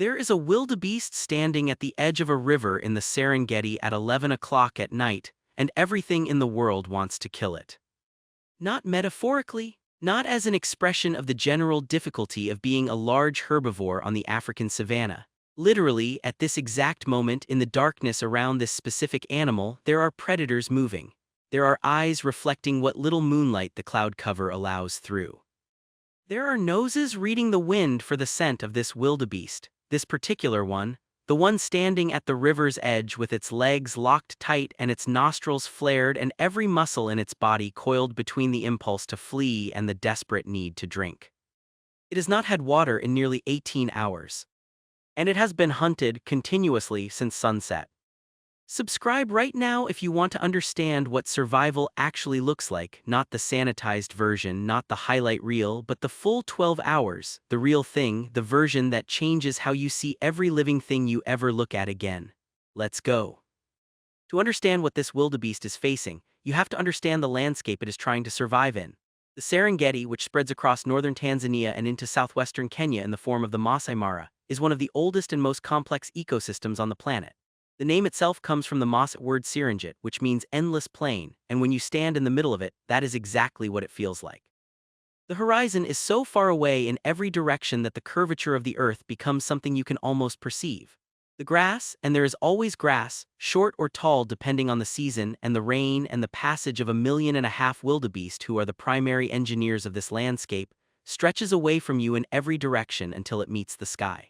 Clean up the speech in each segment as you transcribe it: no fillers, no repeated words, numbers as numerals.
There is a wildebeest standing at the edge of a river in the Serengeti at 11 o'clock at night, and everything in the world wants to kill it. Not metaphorically, not as an expression of the general difficulty of being a large herbivore on the African savanna. Literally, at this exact moment in the darkness around this specific animal, there are predators moving. There are eyes reflecting what little moonlight the cloud cover allows through. There are noses reading the wind for the scent of this wildebeest, this particular one, the one standing at the river's edge with its legs locked tight and its nostrils flared and every muscle in its body coiled between the impulse to flee and the desperate need to drink. It has not had water in nearly 18 hours. And it has been hunted continuously since sunset. Subscribe right now if you want to understand what survival actually looks like, not the sanitized version, not the highlight reel, but the full 12 hours, the real thing, the version that changes how you see every living thing you ever look at again. Let's go. To understand what this wildebeest is facing, you have to understand the landscape it is trying to survive in. The Serengeti, which spreads across northern Tanzania and into southwestern Kenya in the form of the Masai Mara, is one of the oldest and most complex ecosystems on the planet. The name itself comes from the Maasai word Serengit, which means endless plain, and when you stand in the middle of it, that is exactly what it feels like. The horizon is so far away in every direction that the curvature of the earth becomes something you can almost perceive. The grass, and there is always grass, short or tall depending on the season, and the rain and the passage of 1.5 million wildebeest who are the primary engineers of this landscape, stretches away from you in every direction until it meets the sky.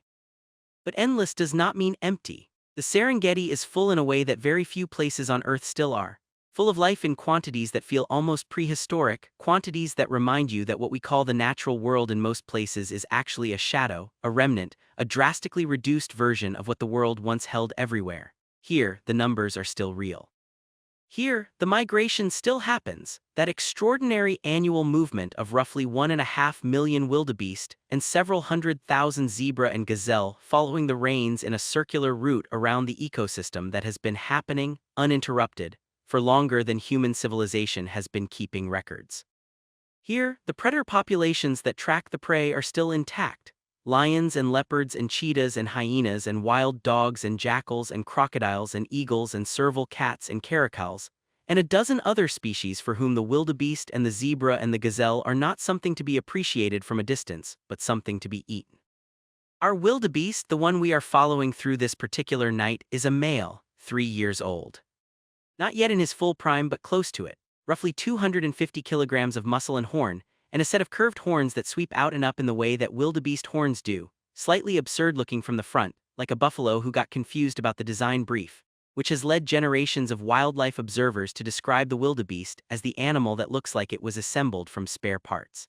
But endless does not mean empty. The Serengeti is full in a way that very few places on Earth still are. Full of life in quantities that feel almost prehistoric, quantities that remind you that what we call the natural world in most places is actually a shadow, a remnant, a drastically reduced version of what the world once held everywhere. Here, the numbers are still real. Here, the migration still happens, that extraordinary annual movement of roughly 1.5 million wildebeest and several 100,000 zebra and gazelle following the rains in a circular route around the ecosystem that has been happening, uninterrupted, for longer than human civilization has been keeping records. Here, the predator populations that track the prey are still intact. Lions and leopards and cheetahs and hyenas and wild dogs and jackals and crocodiles and eagles and serval cats and caracals, and a dozen other species for whom the wildebeest and the zebra and the gazelle are not something to be appreciated from a distance, but something to be eaten. Our wildebeest, the one we are following through this particular night, is a male, 3 years old. Not yet in his full prime but close to it, roughly 250 kilograms of muscle and horn, and a set of curved horns that sweep out and up in the way that wildebeest horns do, slightly absurd looking from the front, like a buffalo who got confused about the design brief, which has led generations of wildlife observers to describe the wildebeest as the animal that looks like it was assembled from spare parts.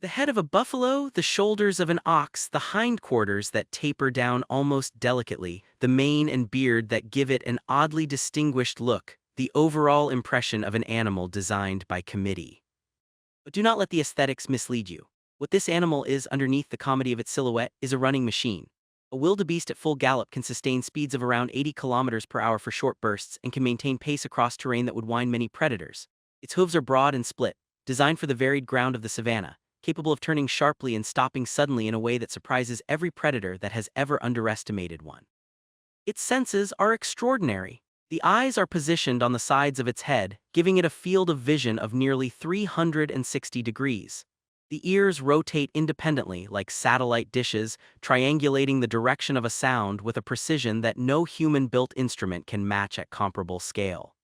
The head of a buffalo, the shoulders of an ox, the hindquarters that taper down almost delicately, the mane and beard that give it an oddly distinguished look, the overall impression of an animal designed by committee. But do not let the aesthetics mislead you. What this animal is underneath the comedy of its silhouette is a running machine. A wildebeest at full gallop can sustain speeds of around 80 kilometers per hour for short bursts and can maintain pace across terrain that would wind many predators. Its hooves are broad and split, designed for the varied ground of the savanna, capable of turning sharply and stopping suddenly in a way that surprises every predator that has ever underestimated one. Its senses are extraordinary. The eyes are positioned on the sides of its head, giving it a field of vision of nearly 360 degrees. The ears rotate independently like satellite dishes, triangulating the direction of a sound with a precision that no human-built instrument can match at comparable scale.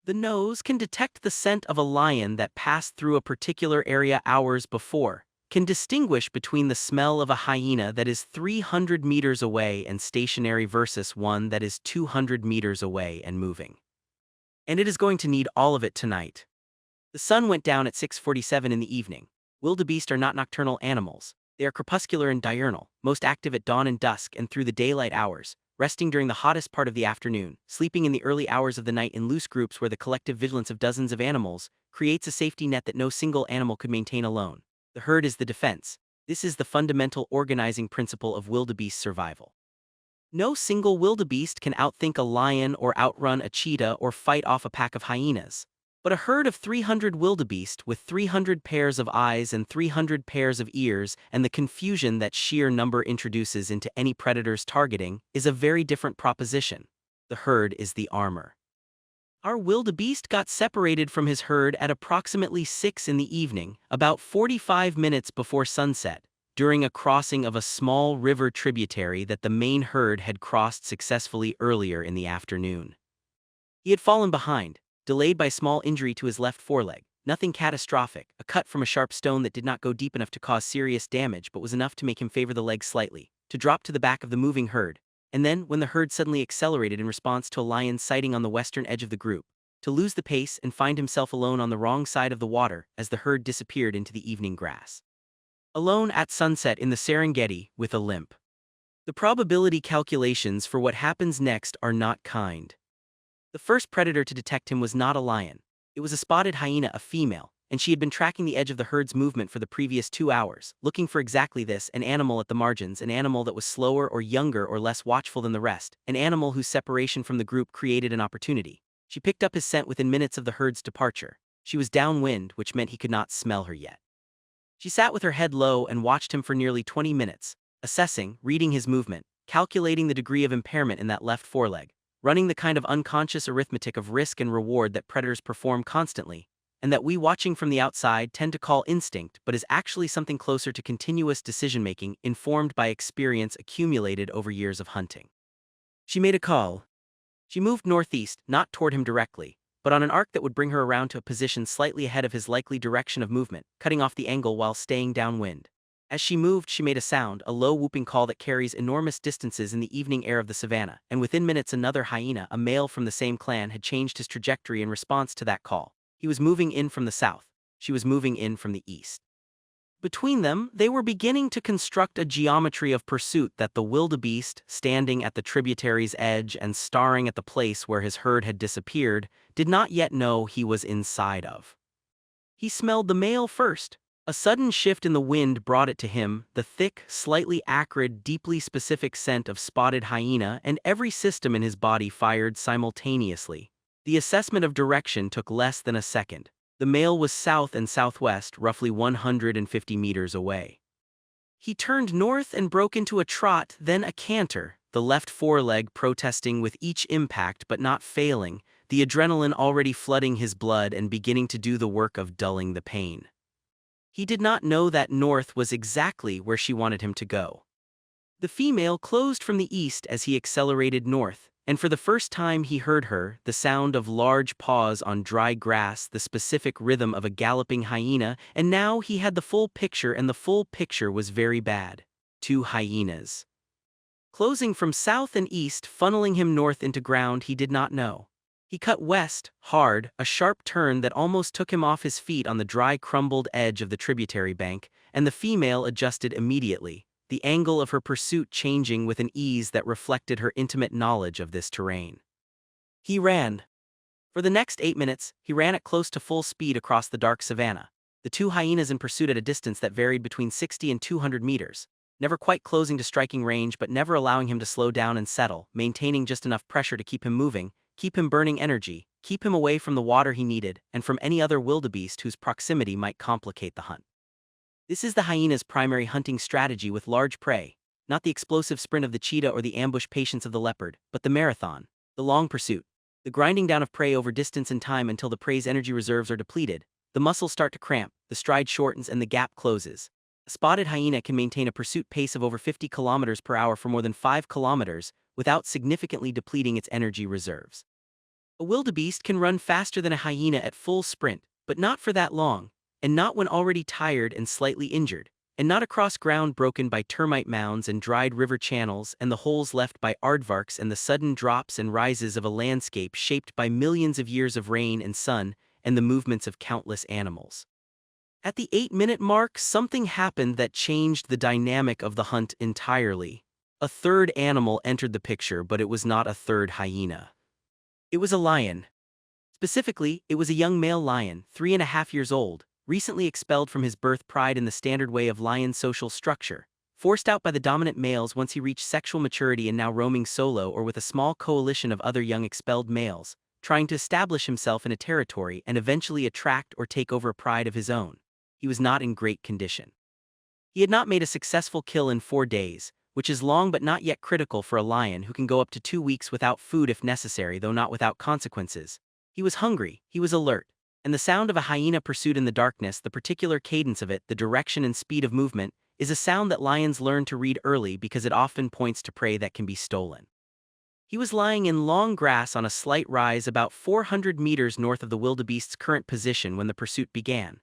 The nose can detect the scent of a lion that passed through a particular area hours before, can distinguish between the smell of a hyena that is 300 meters away and stationary versus one that is 200 meters away and moving. And it is going to need all of it tonight. The sun went down at 6:47 in the evening. Wildebeest are not nocturnal animals. They are crepuscular and diurnal, most active at dawn and dusk and through the daylight hours, resting during the hottest part of the afternoon, sleeping in the early hours of the night in loose groups where the collective vigilance of dozens of animals creates a safety net that no single animal could maintain alone. The herd is the defense. This is the fundamental organizing principle of wildebeest survival. No single wildebeest can outthink a lion or outrun a cheetah or fight off a pack of hyenas. But a herd of 300 wildebeest with 300 pairs of eyes and 300 pairs of ears and the confusion that sheer number introduces into any predator's targeting is a very different proposition. The herd is the armor. Our wildebeest got separated from his herd at approximately 6 in the evening, about 45 minutes before sunset, during a crossing of a small river tributary that the main herd had crossed successfully earlier in the afternoon. He had fallen behind, delayed by small injury to his left foreleg, nothing catastrophic, a cut from a sharp stone that did not go deep enough to cause serious damage but was enough to make him favor the leg slightly, to drop to the back of the moving herd, and then, when the herd suddenly accelerated in response to a lion sighting on the western edge of the group, to lose the pace and find himself alone on the wrong side of the water as the herd disappeared into the evening grass. Alone at sunset in the Serengeti with a limp. The probability calculations for what happens next are not kind. The first predator to detect him was not a lion. It was a spotted hyena, a female, and she had been tracking the edge of the herd's movement for the previous 2 hours, looking for exactly this, an animal at the margins, an animal that was slower or younger or less watchful than the rest, an animal whose separation from the group created an opportunity. She picked up his scent within minutes of the herd's departure. She was downwind, which meant he could not smell her yet. She sat with her head low and watched him for nearly 20 minutes, assessing, reading his movement, calculating the degree of impairment in that left foreleg, running the kind of unconscious arithmetic of risk and reward that predators perform constantly, and that we watching from the outside tend to call instinct but is actually something closer to continuous decision-making informed by experience accumulated over years of hunting. She made a call. She moved northeast, not toward him directly, but on an arc that would bring her around to a position slightly ahead of his likely direction of movement, cutting off the angle while staying downwind. As she moved, she made a sound, a low whooping call that carries enormous distances in the evening air of the savannah, and within minutes another hyena, a male from the same clan, had changed his trajectory in response to that call. He was moving in from the south. She was moving in from the east. Between them, they were beginning to construct a geometry of pursuit that the wildebeest, standing at the tributary's edge and staring at the place where his herd had disappeared, did not yet know he was inside of. He smelled the male first. A sudden shift in the wind brought it to him, the thick, slightly acrid, deeply specific scent of spotted hyena, and every system in his body fired simultaneously. The assessment of direction took less than a second. The male was south and southwest, roughly 150 meters away. He turned north and broke into a trot, then a canter, the left foreleg protesting with each impact but not failing, the adrenaline already flooding his blood and beginning to do the work of dulling the pain. He did not know that north was exactly where she wanted him to go. The female closed from the east as he accelerated north, and for the first time he heard her, the sound of large paws on dry grass, the specific rhythm of a galloping hyena, and now he had the full picture, and the full picture was very bad. 2 hyenas. Closing from south and east, funneling him north into ground he did not know. He cut west, hard, a sharp turn that almost took him off his feet on the dry, crumbled edge of the tributary bank, and the female adjusted immediately, the angle of her pursuit changing with an ease that reflected her intimate knowledge of this terrain. He ran. For the next 8 minutes, he ran at close to full speed across the dark savannah, the 2 hyenas in pursuit at a distance that varied between 60 and 200 meters, never quite closing to striking range but never allowing him to slow down and settle, maintaining just enough pressure to keep him moving, keep him burning energy, keep him away from the water he needed and from any other wildebeest whose proximity might complicate the hunt. This is the hyena's primary hunting strategy with large prey, not the explosive sprint of the cheetah or the ambush patience of the leopard, but the marathon, the long pursuit, the grinding down of prey over distance and time until the prey's energy reserves are depleted, the muscles start to cramp, the stride shortens and the gap closes. A spotted hyena can maintain a pursuit pace of over 50 kilometers per hour for more than 5 kilometers without significantly depleting its energy reserves. A wildebeest can run faster than a hyena at full sprint, but not for that long, and not when already tired and slightly injured, and not across ground broken by termite mounds and dried river channels and the holes left by aardvarks and the sudden drops and rises of a landscape shaped by millions of years of rain and sun and the movements of countless animals. At the 8-minute mark, something happened that changed the dynamic of the hunt entirely. A third animal entered the picture, but it was not a third hyena. It was a lion. Specifically, it was a young male lion, 3.5 years old, recently expelled from his birth pride in the standard way of lion social structure, forced out by the dominant males once he reached sexual maturity and now roaming solo or with a small coalition of other young expelled males, trying to establish himself in a territory and eventually attract or take over a pride of his own. He was not in great condition. He had not made a successful kill in 4 days, which is long but not yet critical for a lion who can go up to 2 weeks without food if necessary, though not without consequences. He was hungry, he was alert, and the sound of a hyena pursued in the darkness, the particular cadence of it, the direction and speed of movement, is a sound that lions learn to read early because it often points to prey that can be stolen. He was lying in long grass on a slight rise about 400 meters north of the wildebeest's current position when the pursuit began.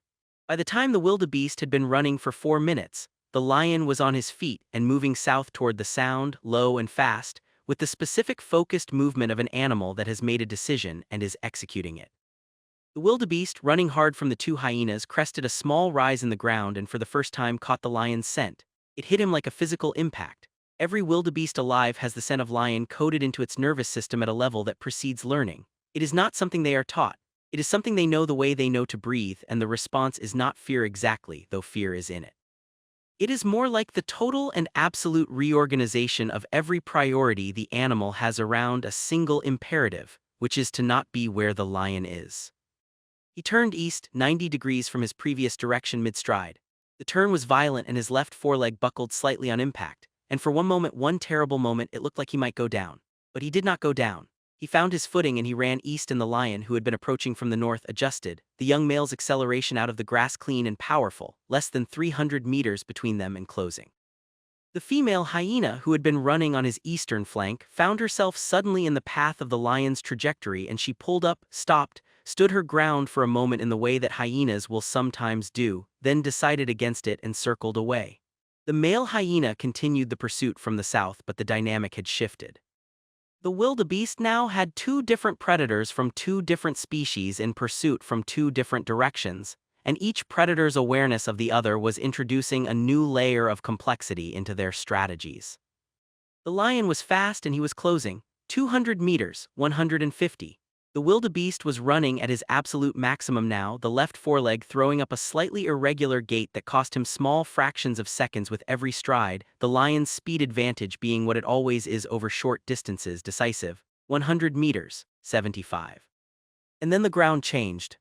By the time the wildebeest had been running for 4 minutes, the lion was on his feet and moving south toward the sound, low and fast, with the specific focused movement of an animal that has made a decision and is executing it. The wildebeest, running hard from the 2 hyenas, crested a small rise in the ground and for the first time caught the lion's scent. It hit him like a physical impact. Every wildebeest alive has the scent of lion coded into its nervous system at a level that precedes learning. It is not something they are taught. It is something they know the way they know to breathe, and the response is not fear exactly, though fear is in it. It is more like the total and absolute reorganization of every priority the animal has around a single imperative, which is to not be where the lion is. He turned east 90 degrees from his previous direction mid-stride. The turn was violent and his left foreleg buckled slightly on impact, and for one terrible moment it looked like he might go down. But he did not go down. He found his footing and he ran east, and the lion, who had been approaching from the north, adjusted, the young male's acceleration out of the grass clean and powerful, less than 300 meters between them and closing. The female hyena, who had been running on his eastern flank, found herself suddenly in the path of the lion's trajectory, and she pulled up, stopped, stood her ground for a moment in the way that hyenas will sometimes do, then decided against it and circled away. The male hyena continued the pursuit from the south, but the dynamic had shifted. The wildebeest now had 2 different predators from 2 different species in pursuit from 2 different directions, and each predator's awareness of the other was introducing a new layer of complexity into their strategies. The lion was fast and he was closing, 200 meters, 150. The wildebeest was running at his absolute maximum now, the left foreleg throwing up a slightly irregular gait that cost him small fractions of seconds with every stride, the lion's speed advantage being what it always is over short distances, decisive, 100 meters, 75. And then the ground changed.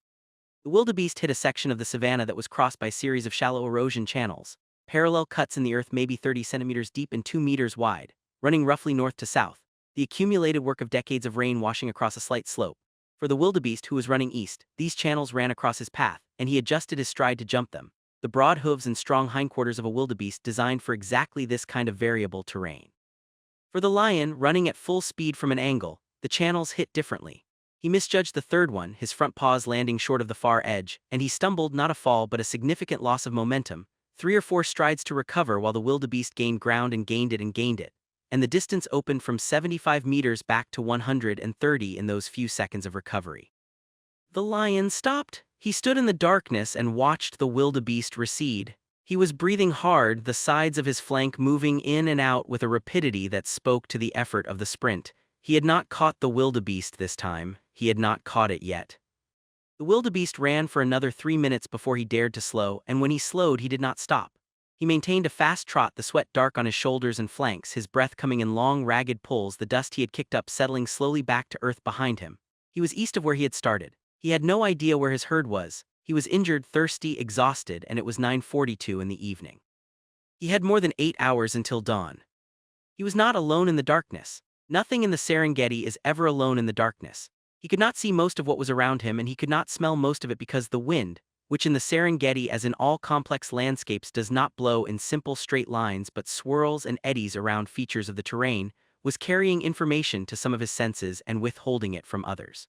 The wildebeest hit a section of the savanna that was crossed by a series of shallow erosion channels, parallel cuts in the earth maybe 30 centimeters deep and 2 meters wide, running roughly north to south, the accumulated work of decades of rain washing across a slight slope. For the wildebeest, who was running east, these channels ran across his path, and he adjusted his stride to jump them, the broad hooves and strong hindquarters of a wildebeest designed for exactly this kind of variable terrain. For the lion, running at full speed from an angle, the channels hit differently. He misjudged the third one, his front paws landing short of the far edge, and he stumbled, not a fall but a significant loss of momentum, 3 or 4 strides to recover while the wildebeest gained ground and gained it, and the distance opened from 75 meters back to 130 in those few seconds of recovery. The lion stopped. He stood in the darkness and watched the wildebeest recede. He was breathing hard, the sides of his flank moving in and out with a rapidity that spoke to the effort of the sprint. He had not caught the wildebeest this time. He had not caught it yet. The wildebeest ran for another 3 minutes before he dared to slow, and when he slowed, he did not stop. He maintained a fast trot, the sweat dark on his shoulders and flanks, his breath coming in long, ragged pulls, the dust he had kicked up settling slowly back to earth behind him. He was east of where he had started. He had no idea where his herd was. He was injured, thirsty, exhausted, and it was 9:42 in the evening. He had more than 8 hours until dawn. He was not alone in the darkness. Nothing in the Serengeti is ever alone in the darkness. He could not see most of what was around him, and he could not smell most of it because the wind, which in the Serengeti as in all complex landscapes does not blow in simple straight lines but swirls and eddies around features of the terrain, was carrying information to some of his senses and withholding it from others.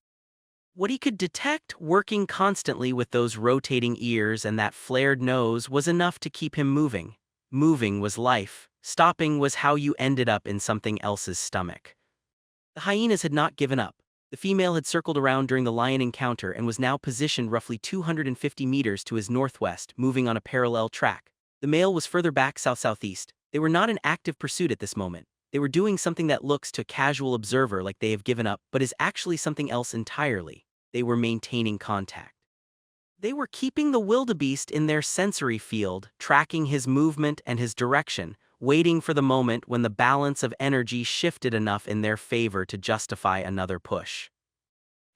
What he could detect, working constantly with those rotating ears and that flared nose, was enough to keep him moving. Moving was life. Stopping was how you ended up in something else's stomach. The hyenas had not given up. The female had circled around during the lion encounter and was now positioned roughly 250 meters to his northwest, moving on a parallel track. The male was further back south-southeast. They were not in active pursuit at this moment. They were doing something that looks to a casual observer like they have given up, but is actually something else entirely. They were maintaining contact. They were keeping the wildebeest in their sensory field, tracking his movement and his direction, waiting for the moment when the balance of energy shifted enough in their favor to justify another push.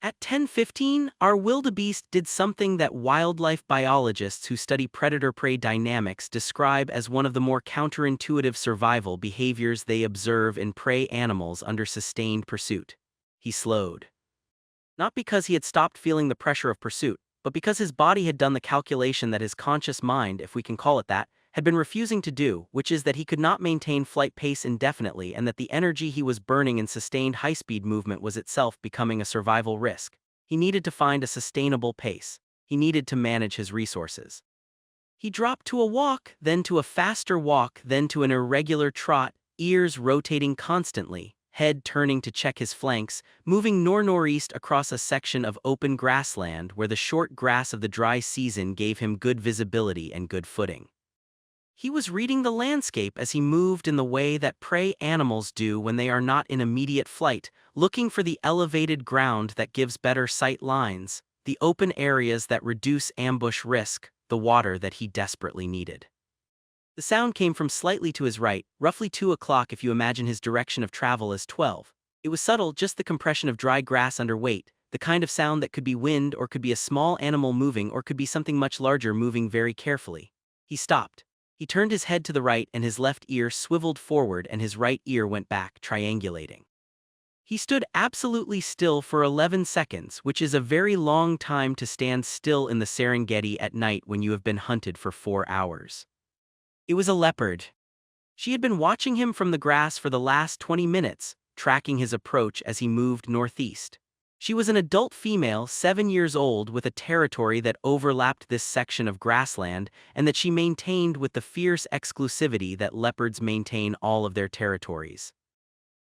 At 10:15, our wildebeest did something that wildlife biologists who study predator-prey dynamics describe as one of the more counterintuitive survival behaviors they observe in prey animals under sustained pursuit. He slowed. Not because he had stopped feeling the pressure of pursuit, but because his body had done the calculation that his conscious mind, if we can call it that, had been refusing to do, which is that he could not maintain flight pace indefinitely and that the energy he was burning in sustained high-speed movement was itself becoming a survival risk. He needed to find a sustainable pace. He needed to manage his resources. He dropped to a walk, then to a faster walk, then to an irregular trot, ears rotating constantly, head turning to check his flanks, moving nor-northeast across a section of open grassland where the short grass of the dry season gave him good visibility and good footing. He was reading the landscape as he moved in the way that prey animals do when they are not in immediate flight, looking for the elevated ground that gives better sight lines, the open areas that reduce ambush risk, the water that he desperately needed. The sound came from slightly to his right, roughly 2 o'clock if you imagine his direction of travel as 12. It was subtle, just the compression of dry grass under weight, the kind of sound that could be wind or could be a small animal moving or could be something much larger moving very carefully. He stopped. He turned his head to the right and his left ear swiveled forward and his right ear went back, triangulating. He stood absolutely still for 11 seconds, which is a very long time to stand still in the Serengeti at night when you have been hunted for 4 hours. It was a leopard. She had been watching him from the grass for the last 20 minutes, tracking his approach as he moved northeast. She was an adult female, 7 years old, with a territory that overlapped this section of grassland and that she maintained with the fierce exclusivity that leopards maintain all of their territories.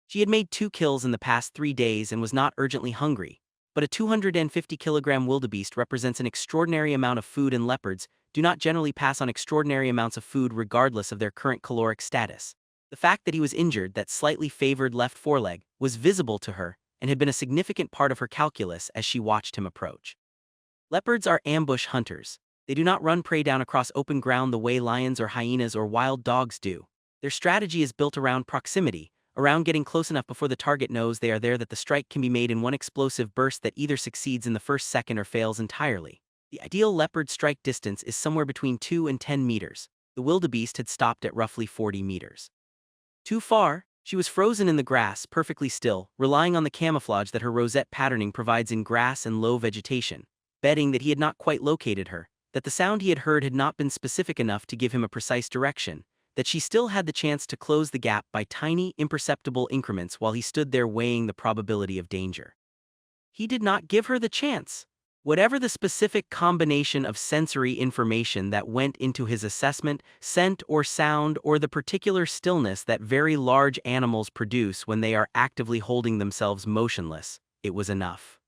She had made 2 kills in the past 3 days and was not urgently hungry, but a 250-kilogram wildebeest represents an extraordinary amount of food, and leopards do not generally pass on extraordinary amounts of food regardless of their current caloric status. The fact that he was injured, that slightly favored left foreleg, was visible to her and had been a significant part of her calculus as she watched him approach. Leopards are ambush hunters. They do not run prey down across open ground the way lions or hyenas or wild dogs do. Their strategy is built around proximity, around getting close enough before the target knows they are there that the strike can be made in one explosive burst that either succeeds in the first second or fails entirely. The ideal leopard strike distance is somewhere between 2 and 10 meters. The wildebeest had stopped at roughly 40 meters. Too far. She was frozen in the grass, perfectly still, relying on the camouflage that her rosette patterning provides in grass and low vegetation, betting that he had not quite located her, that the sound he had heard had not been specific enough to give him a precise direction, that she still had the chance to close the gap by tiny, imperceptible increments while he stood there weighing the probability of danger. He did not give her the chance. Whatever the specific combination of sensory information that went into his assessment, scent or sound, or the particular stillness that very large animals produce when they are actively holding themselves motionless, it was enough.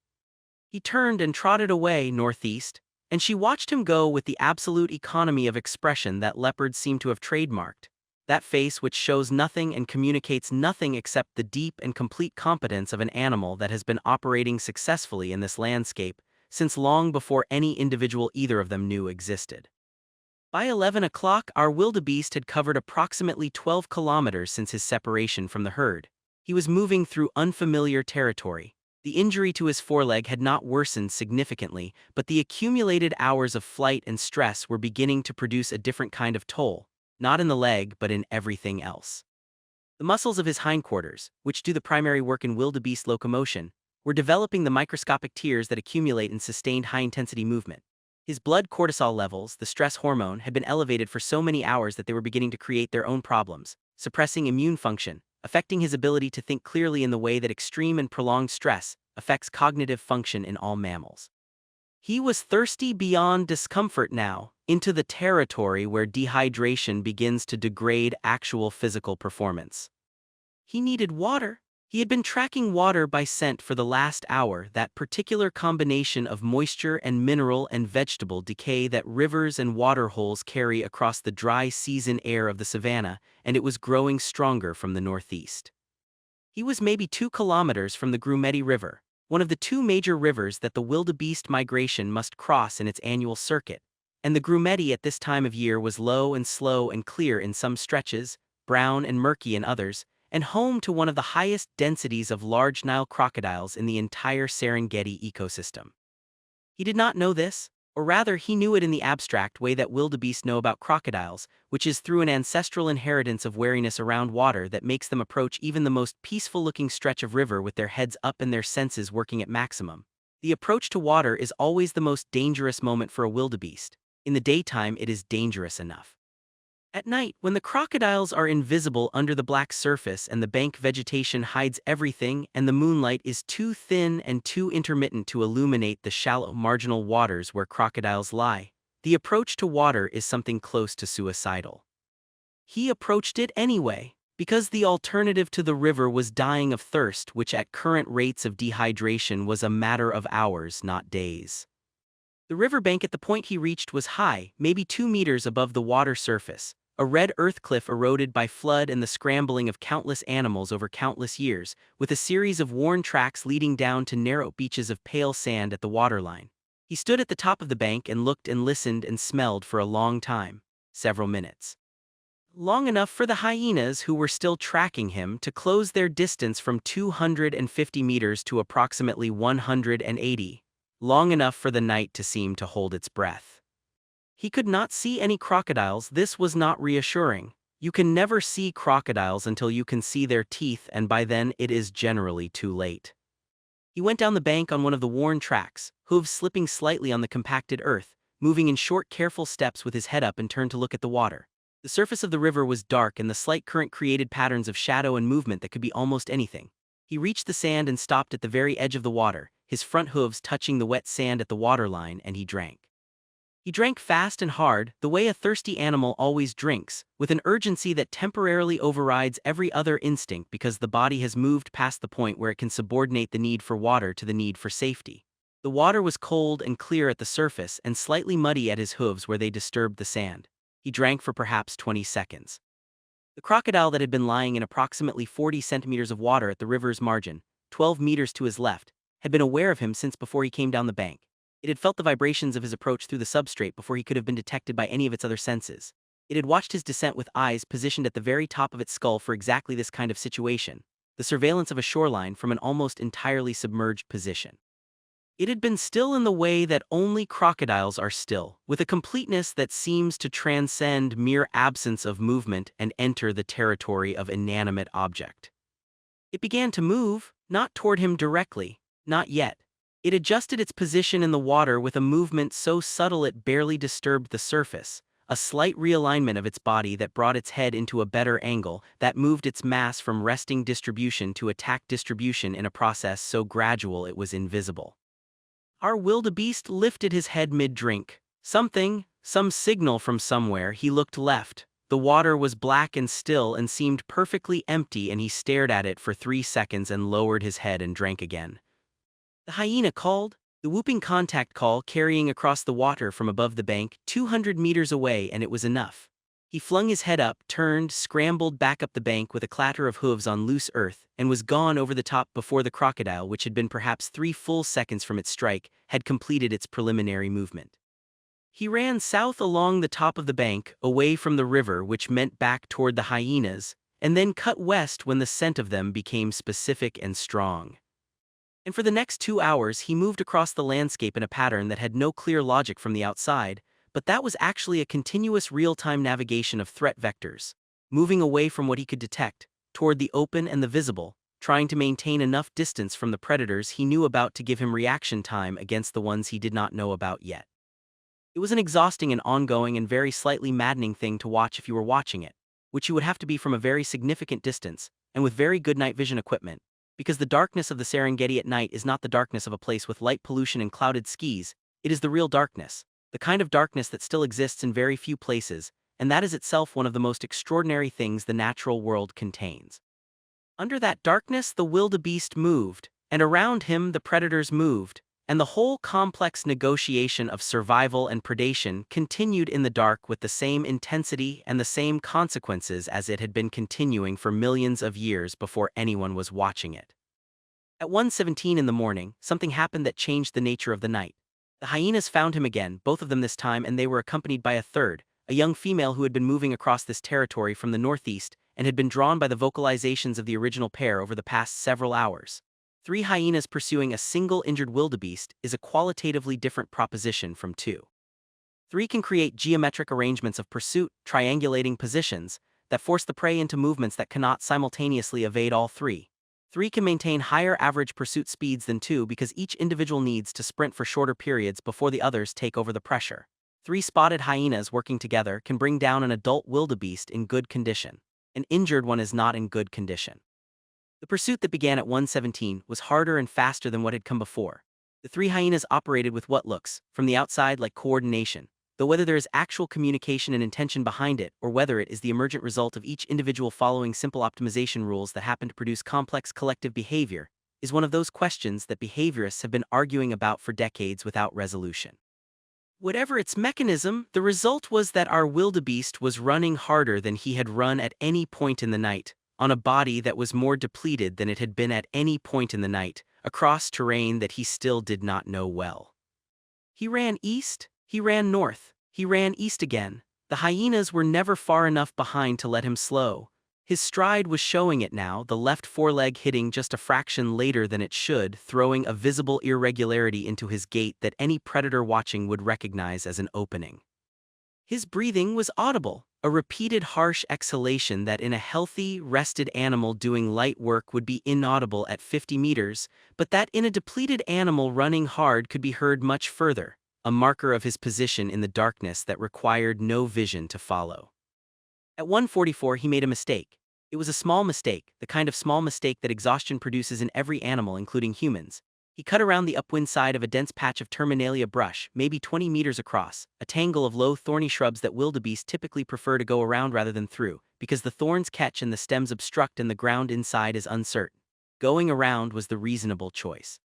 He turned and trotted away northeast, and she watched him go with the absolute economy of expression that leopards seem to have trademarked, that face which shows nothing and communicates nothing except the deep and complete competence of an animal that has been operating successfully in this landscape since long before any individual either of them knew existed. By 11 o'clock, our wildebeest had covered approximately 12 kilometers since his separation from the herd. He was moving through unfamiliar territory. The injury to his foreleg had not worsened significantly, but the accumulated hours of flight and stress were beginning to produce a different kind of toll, not in the leg but in everything else. The muscles of his hindquarters, which do the primary work in wildebeest locomotion, were developing the microscopic tears that accumulate in sustained high-intensity movement. His blood cortisol levels, the stress hormone, had been elevated for so many hours that they were beginning to create their own problems, suppressing immune function, affecting his ability to think clearly in the way that extreme and prolonged stress affects cognitive function in all mammals. He was thirsty beyond discomfort now, into the territory where dehydration begins to degrade actual physical performance. He needed water. He had been tracking water by scent for the last hour, that particular combination of moisture and mineral and vegetable decay that rivers and waterholes carry across the dry season air of the savanna, and it was growing stronger from the northeast. He was maybe 2 kilometers from the Grumeti River, one of the 2 major rivers that the wildebeest migration must cross in its annual circuit, and the Grumeti at this time of year was low and slow and clear in some stretches, brown and murky in others, and home to one of the highest densities of large Nile crocodiles in the entire Serengeti ecosystem. He did not know this, or rather he knew it in the abstract way that wildebeest know about crocodiles, which is through an ancestral inheritance of wariness around water that makes them approach even the most peaceful-looking stretch of river with their heads up and their senses working at maximum. The approach to water is always the most dangerous moment for a wildebeest. In the daytime it is dangerous enough. At night, when the crocodiles are invisible under the black surface and the bank vegetation hides everything and the moonlight is too thin and too intermittent to illuminate the shallow marginal waters where crocodiles lie, the approach to water is something close to suicidal. He approached it anyway, because the alternative to the river was dying of thirst, which at current rates of dehydration was a matter of hours, not days. The riverbank at the point he reached was high, maybe 2 meters above the water surface, a red earth cliff eroded by flood and the scrambling of countless animals over countless years, with a series of worn tracks leading down to narrow beaches of pale sand at the waterline. He stood at the top of the bank and looked and listened and smelled for a long time, several minutes. Long enough for the hyenas who were still tracking him to close their distance from 250 meters to approximately 180. Long enough for the night to seem to hold its breath. He could not see any crocodiles. This was not reassuring. You can never see crocodiles until you can see their teeth, and by then it is generally too late. He went down the bank on one of the worn tracks, hooves slipping slightly on the compacted earth, moving in short, careful steps with his head up and turned to look at the water. The surface of the river was dark and the slight current created patterns of shadow and movement that could be almost anything. He reached the sand and stopped at the very edge of the water, his front hooves touching the wet sand at the waterline, and he drank. He drank fast and hard, the way a thirsty animal always drinks, with an urgency that temporarily overrides every other instinct because the body has moved past the point where it can subordinate the need for water to the need for safety. The water was cold and clear at the surface and slightly muddy at his hooves where they disturbed the sand. He drank for perhaps 20 seconds. The crocodile that had been lying in approximately 40 centimeters of water at the river's margin, 12 meters to his left, had been aware of him since before he came down the bank. It had felt the vibrations of his approach through the substrate before he could have been detected by any of its other senses. It had watched his descent with eyes positioned at the very top of its skull for exactly this kind of situation, the surveillance of a shoreline from an almost entirely submerged position. It had been still in the way that only crocodiles are still, with a completeness that seems to transcend mere absence of movement and enter the territory of inanimate object. It began to move, not toward him directly, not yet. It adjusted its position in the water with a movement so subtle it barely disturbed the surface, a slight realignment of its body that brought its head into a better angle, that moved its mass from resting distribution to attack distribution in a process so gradual it was invisible. Our wildebeest lifted his head mid-drink. Some signal from somewhere. He looked left. The water was black and still and seemed perfectly empty, and he stared at it for 3 seconds and lowered his head and drank again. The hyena called, the whooping contact call carrying across the water from above the bank, 200 meters away, and it was enough. He flung his head up, turned, scrambled back up the bank with a clatter of hooves on loose earth, and was gone over the top before the crocodile, which had been perhaps 3 full seconds from its strike, had completed its preliminary movement. He ran south along the top of the bank, away from the river, which meant back toward the hyenas, and then cut west when the scent of them became specific and strong. And for the next 2 hours he moved across the landscape in a pattern that had no clear logic from the outside, but that was actually a continuous real-time navigation of threat vectors, moving away from what he could detect, toward the open and the visible, trying to maintain enough distance from the predators he knew about to give him reaction time against the ones he did not know about yet. It was an exhausting and ongoing and very slightly maddening thing to watch if you were watching it, which you would have to be from a very significant distance, and with very good night vision equipment, because the darkness of the Serengeti at night is not the darkness of a place with light pollution and clouded skies, it is the real darkness, the kind of darkness that still exists in very few places, and that is itself one of the most extraordinary things the natural world contains. Under that darkness the wildebeest moved, and around him the predators moved, and the whole complex negotiation of survival and predation continued in the dark with the same intensity and the same consequences as it had been continuing for millions of years before anyone was watching it. At 1:17 in the morning, something happened that changed the nature of the night. The hyenas found him again, both of them this time, and they were accompanied by a third, a young female who had been moving across this territory from the northeast and had been drawn by the vocalizations of the original pair over the past several hours. 3 hyenas pursuing a single injured wildebeest is a qualitatively different proposition from 2. 3 can create geometric arrangements of pursuit, triangulating positions, that force the prey into movements that cannot simultaneously evade all 3. 3 can maintain higher average pursuit speeds than 2 because each individual needs to sprint for shorter periods before the others take over the pressure. 3 spotted hyenas working together can bring down an adult wildebeest in good condition. An injured one is not in good condition. The pursuit that began at 1:17 was harder and faster than what had come before. The 3 hyenas operated with what looks, from the outside, like coordination, though whether there is actual communication and intention behind it, or whether it is the emergent result of each individual following simple optimization rules that happen to produce complex collective behavior, is one of those questions that behaviorists have been arguing about for decades without resolution. Whatever its mechanism, the result was that our wildebeest was running harder than he had run at any point in the night, on a body that was more depleted than it had been at any point in the night, across terrain that he still did not know well. He ran east, he ran north, he ran east again. The hyenas were never far enough behind to let him slow. His stride was showing it now, the left foreleg hitting just a fraction later than it should, throwing a visible irregularity into his gait that any predator watching would recognize as an opening. His breathing was audible, a repeated harsh exhalation that in a healthy, rested animal doing light work would be inaudible at 50 meters, but that in a depleted animal running hard could be heard much further, a marker of his position in the darkness that required no vision to follow. At 1:44 he made a mistake. It was a small mistake, the kind of small mistake that exhaustion produces in every animal including humans. He cut around the upwind side of a dense patch of terminalia brush, maybe 20 meters across, a tangle of low thorny shrubs that wildebeest typically prefer to go around rather than through, because the thorns catch and the stems obstruct and the ground inside is uncertain. Going around was the reasonable choice.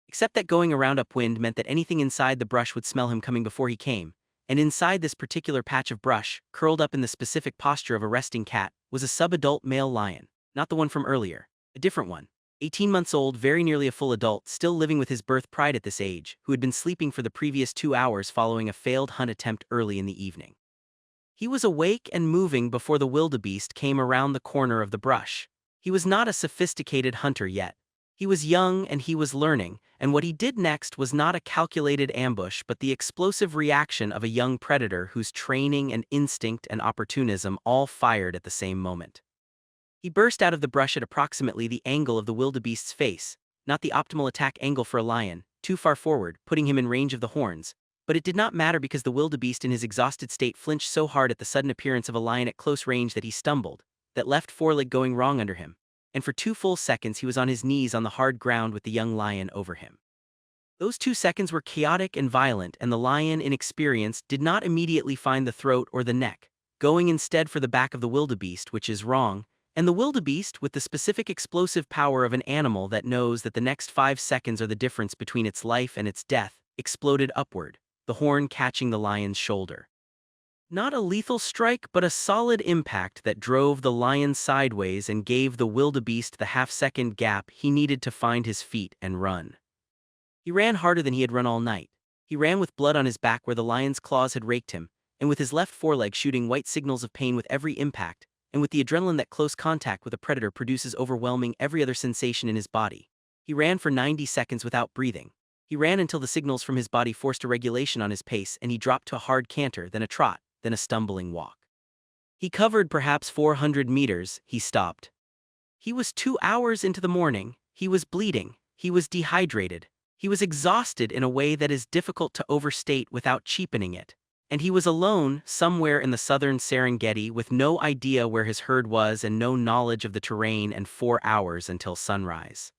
Except that going around upwind meant that anything inside the brush would smell him coming before he came, and inside this particular patch of brush, curled up in the specific posture of a resting cat, was a subadult male lion, not the one from earlier, a different one. 18 months old, very nearly a full adult, still living with his birth pride at this age, who had been sleeping for the previous 2 hours following a failed hunt attempt early in the evening. He was awake and moving before the wildebeest came around the corner of the brush. He was not a sophisticated hunter yet. He was young and he was learning, and what he did next was not a calculated ambush but the explosive reaction of a young predator whose training and instinct and opportunism all fired at the same moment. He burst out of the brush at approximately the angle of the wildebeest's face, not the optimal attack angle for a lion, too far forward, putting him in range of the horns, but it did not matter because the wildebeest in his exhausted state flinched so hard at the sudden appearance of a lion at close range that he stumbled, that left foreleg going wrong under him, and for 2 full seconds he was on his knees on the hard ground with the young lion over him. Those 2 seconds were chaotic and violent, and the lion, inexperienced, did not immediately find the throat or the neck, going instead for the back of the wildebeest, which is wrong, and the wildebeest, with the specific explosive power of an animal that knows that the next 5 seconds are the difference between its life and its death, exploded upward, the horn catching the lion's shoulder. Not a lethal strike, but a solid impact that drove the lion sideways and gave the wildebeest the half-second gap he needed to find his feet and run. He ran harder than he had run all night. He ran with blood on his back where the lion's claws had raked him, and with his left foreleg shooting white signals of pain with every impact, and with the adrenaline that close contact with a predator produces overwhelming every other sensation in his body. He ran for 90 seconds without breathing. He ran until the signals from his body forced a regulation on his pace and he dropped to a hard canter, then a trot, then a stumbling walk. He covered perhaps 400 meters, he stopped. He was 2 hours into the morning, he was bleeding, he was dehydrated, he was exhausted in a way that is difficult to overstate without cheapening it, and he was alone somewhere in the southern Serengeti with no idea where his herd was and no knowledge of the terrain and 4 hours until sunrise.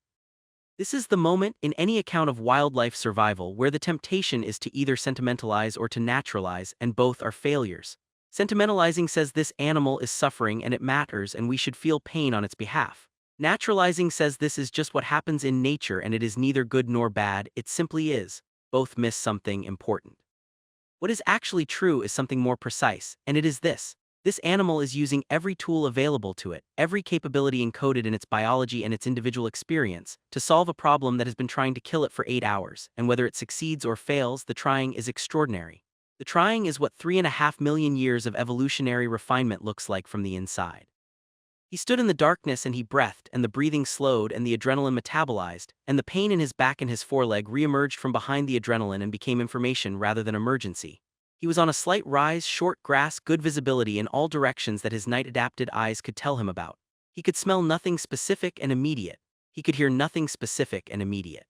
This is the moment in any account of wildlife survival where the temptation is to either sentimentalize or to naturalize, and both are failures. Sentimentalizing says this animal is suffering and it matters and we should feel pain on its behalf. Naturalizing says this is just what happens in nature and it is neither good nor bad, it simply is. Both miss something important. What is actually true is something more precise, and it is this. This animal is using every tool available to it, every capability encoded in its biology and its individual experience, to solve a problem that has been trying to kill it for 8 hours, and whether it succeeds or fails, the trying is extraordinary. The trying is what 3.5 million years of evolutionary refinement looks like from the inside. He stood in the darkness and he breathed, and the breathing slowed and the adrenaline metabolized, and the pain in his back and his foreleg re-emerged from behind the adrenaline and became information rather than emergency. He was on a slight rise, short grass, good visibility in all directions that his night-adapted eyes could tell him about. He could smell nothing specific and immediate. He could hear nothing specific and immediate.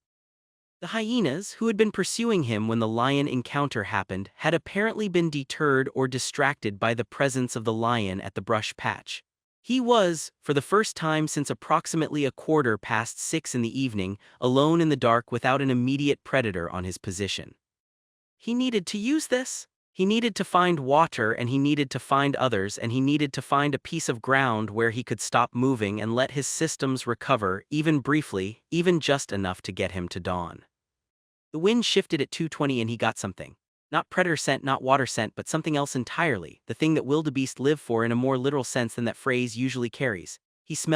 The hyenas, who had been pursuing him when the lion encounter happened, had apparently been deterred or distracted by the presence of the lion at the brush patch. He was, for the first time since approximately 6:15 in the evening, alone in the dark without an immediate predator on his position. He needed to use this. He needed to find water, and he needed to find others, and he needed to find a piece of ground where he could stop moving and let his systems recover, even briefly, even just enough to get him to dawn. The wind shifted at 2:20 and he got something. Not predator scent, not water scent, but something else entirely, the thing that wildebeest live for in a more literal sense than that phrase usually carries. He smelled